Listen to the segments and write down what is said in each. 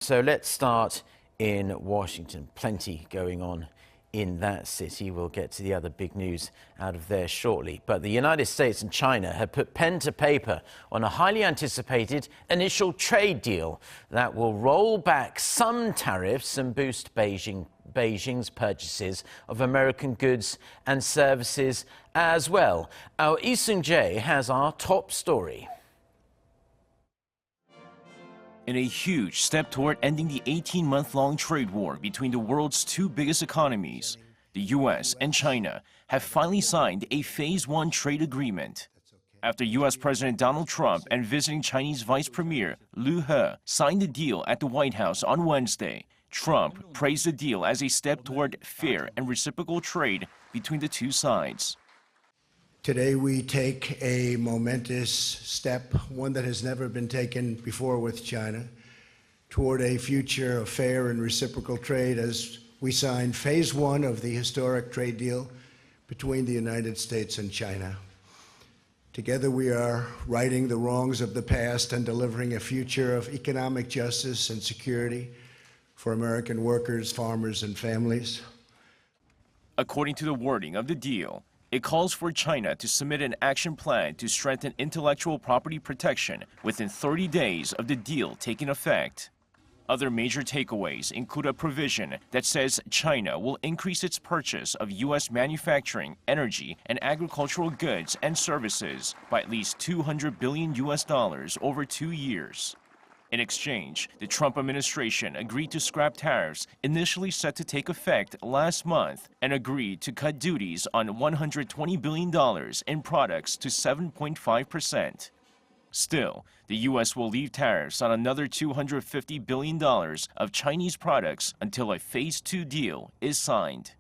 So let's start in Washington. Plenty going on in that city. We'll get to the other big news out of there shortly. But the United States and China have put pen to paper on a highly anticipated initial trade deal that will roll back some tariffs and boost Beijing's purchases of American goods and services as well. Our Seung-jae has our top story. In a huge step toward ending the 18-month-long trade war between the world's two biggest economies, the U.S. and China have finally signed a Phase 1 trade agreement. After U.S. President Donald Trump and visiting Chinese Vice Premier Liu He signed the deal at the White House on Wednesday, Trump praised the deal as a step toward fair and reciprocal trade between the two sides. Today we take a momentous step, one that has never been taken before with China, toward a future of fair and reciprocal trade as we sign Phase 1 of the historic trade deal between the United States and China. Together we are righting the wrongs of the past and delivering a future of economic justice and security for American workers, farmers, and families. According to the wording of the deal, it calls for China to submit an action plan to strengthen intellectual property protection within 30 days of the deal taking effect. Other major takeaways include a provision that says China will increase its purchase of U.S. manufacturing, energy, and agricultural goods and services by at least $200 billion over 2 years. In exchange, the Trump administration agreed to scrap tariffs initially set to take effect last month and agreed to cut duties on $120 billion in products to 7.5%. Still, the U.S. will leave tariffs on another $250 billion of Chinese products until a Phase 2 deal is signed.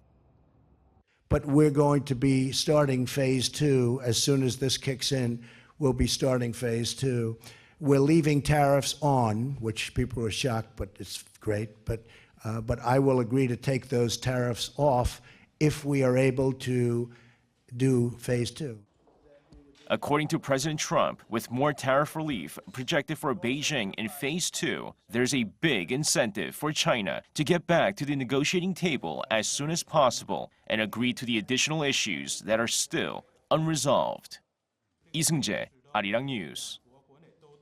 But we're going to be starting Phase 2 as soon as this kicks in. We'll be starting Phase 2. We're leaving tariffs on, which people are shocked, but it's great. But I will agree to take those tariffs off if we are able to do Phase 2. According to President Trump, with more tariff relief projected for Beijing in Phase 2, there's a big incentive for China to get back to the negotiating table as soon as possible and agree to the additional issues that are still unresolved. Seung-jae, Arirang News.